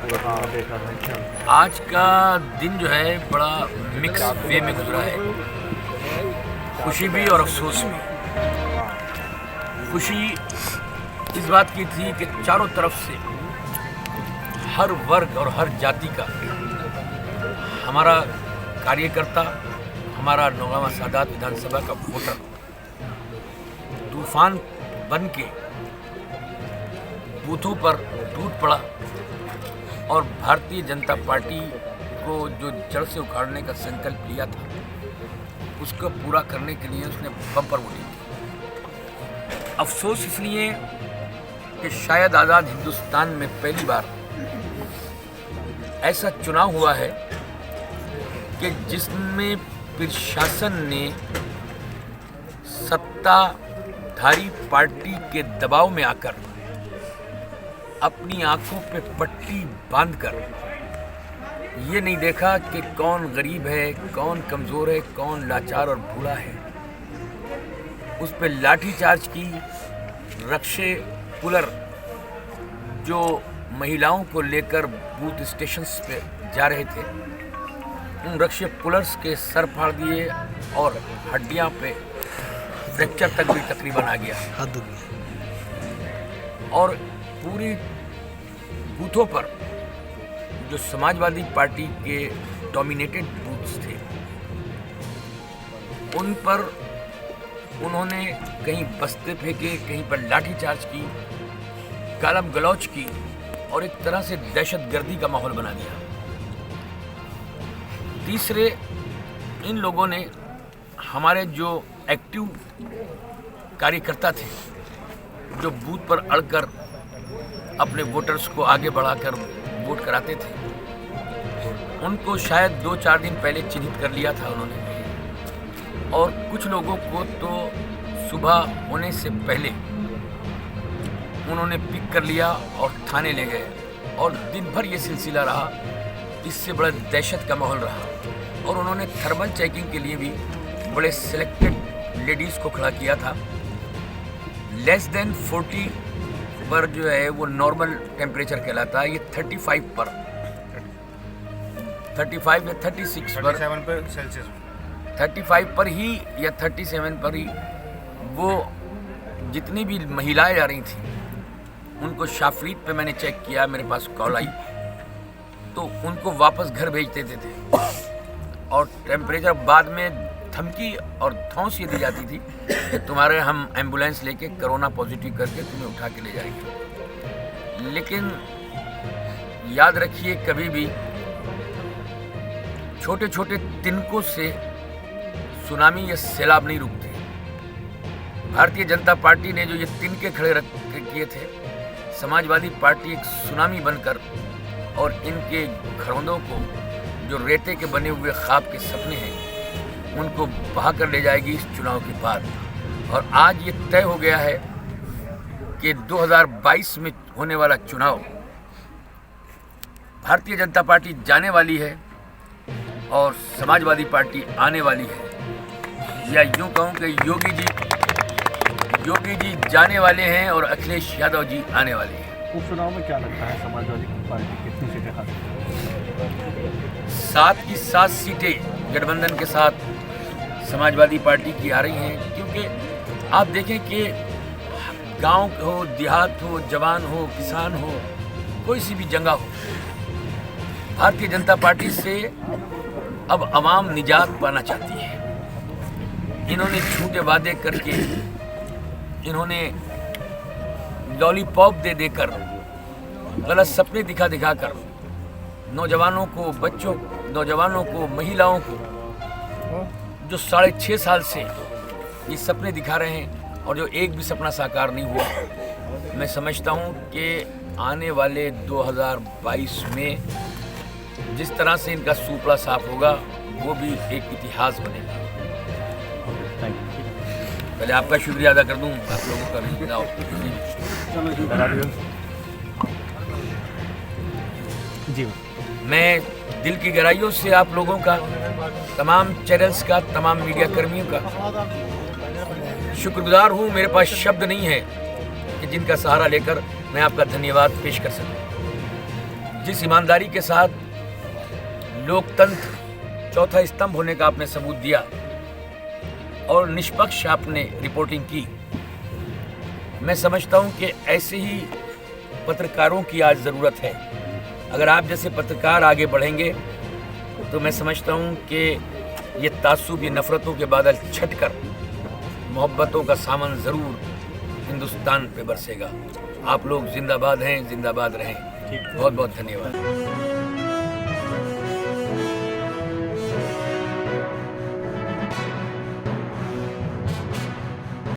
आज का दिन जो है बड़ा मिक्स वे में गुजरा है, खुशी भी और अफसोस भी। खुशी इस बात की थी कि चारों तरफ से हर वर्ग और हर जाति का हमारा कार्यकर्ता, हमारा नौगावा सादात विधानसभा का वोटर तूफान बन के बूथों पर टूट पड़ा और भारतीय जनता पार्टी को जो जड़ से उखाड़ने का संकल्प लिया था उसको पूरा करने के लिए उसने बम्पर वोटिंग की। अफसोस इसलिए कि शायद आज़ाद हिंदुस्तान में पहली बार ऐसा चुनाव हुआ है कि जिसमें प्रशासन ने सत्ताधारी पार्टी के दबाव में आकर अपनी आंखों पे पट्टी बांधकर ये नहीं देखा कि कौन गरीब है, कौन कमज़ोर है, कौन लाचार और बूढ़ा है। उस पे लाठीचार्ज की। रक्षे पुलर जो महिलाओं को लेकर बूथ स्टेशंस पे जा रहे थे, उन रक्षे पुलर्स के सर फाड़ दिए और हड्डियां पे फ्रैक्चर तक भी तकरीबन आ गया। और पूरी बूथों पर जो समाजवादी पार्टी के डोमिनेटेड बूथ्स थे उन पर उन्होंने कहीं बस्ते फेंके, कहीं पर लाठीचार्ज की, गालम गलौच की और एक तरह से दहशतगर्दी का माहौल बना दिया। तीसरे, इन लोगों ने हमारे जो एक्टिव कार्यकर्ता थे जो बूथ पर अड़कर अपने वोटर्स को आगे बढ़ाकर वोट कराते थे, उनको शायद 2-4 दिन पहले चिन्हित कर लिया था उन्होंने। और कुछ लोगों को तो सुबह होने से पहले उन्होंने पिक कर लिया और थाने ले गए और दिन भर ये सिलसिला रहा। इससे बड़ा दहशत का माहौल रहा और उन्होंने थर्मल चेकिंग के लिए भी बड़े सिलेक्टेड लेडीज़ को खड़ा किया था। लेस देन 40 पर जो है वो नॉर्मल टेम्परेचर कहलाता है। ये 35 पर 35 या 36 पर 35 पर ही या 37 पर ही वो जितनी भी महिलाएं आ रही थी उनको शाफरीत पे मैंने चेक किया, मेरे पास कॉल आई तो उनको वापस घर भेज देते थे और टेम्परेचर बाद में धमकी और धौंस ये दी जाती थी कि तुम्हारे हम एम्बुलेंस लेके कोरोना पॉजिटिव करके तुम्हें उठा के ले जाएंगे। लेकिन याद रखिए, कभी भी छोटे छोटे तिनकों से सुनामी या सैलाब नहीं रुकते। भारतीय जनता पार्टी ने जो ये तिनके खड़े किए थे, समाजवादी पार्टी एक सुनामी बनकर और इनके घरौंदों को जो रेते के बने हुए ख्वाब के सपने हैं उनको बहा कर ले जाएगी इस चुनाव के बाद। और आज ये तय हो गया है कि 2022 में होने वाला चुनाव भारतीय जनता पार्टी जाने वाली है और समाजवादी पार्टी आने वाली है। या यूँ कहूँ कि योगी जी जाने वाले हैं और अखिलेश यादव जी आने वाले हैं। उपचुनाव में क्या लगता है समाजवादी पार्टी कितनी सीटें हासिल करेगी? 7 की 7 सीटें गठबंधन के साथ समाजवादी पार्टी की आ रही हैं। क्योंकि आप देखें कि गांव हो, देहात हो, जवान हो, किसान हो, कोई सी भी जंगा हो, भारतीय जनता पार्टी से अब अवाम निजात पाना चाहती है। इन्होंने झूठे वादे करके, इन्होंने लॉलीपॉप दे देकर, गलत सपने दिखा कर नौजवानों को, नौजवानों को, महिलाओं को जो 6.5 साल से ये सपने दिखा रहे हैं और जो एक भी सपना साकार नहीं हुआ, मैं समझता हूँ कि आने वाले 2022 में जिस तरह से इनका सूपड़ा साफ होगा वो भी एक इतिहास बनेगा। पहले आपका शुक्रिया अदा कर दूं, आप लोगों का भी बताओ। जी, मैं दिल की गहराइयों से आप लोगों का, तमाम चैनल्स का, तमाम मीडिया कर्मियों का शुक्रगुजार हूँ। मेरे पास शब्द नहीं है कि जिनका सहारा लेकर मैं आपका धन्यवाद पेश कर सकूँ। जिस ईमानदारी के साथ लोकतंत्र चौथा स्तंभ होने का आपने सबूत दिया और निष्पक्ष आपने रिपोर्टिंग की, मैं समझता हूं कि ऐसे ही पत्रकारों की आज ज़रूरत है। अगर आप जैसे पत्रकार आगे बढ़ेंगे तो मैं समझता हूं कि ये तासुब, ये नफ़रतों के बादल छटकर मोहब्बतों का सामान ज़रूर हिंदुस्तान पे बरसेगा। आप लोग जिंदाबाद हैं, जिंदाबाद रहें। बहुत बहुत धन्यवाद।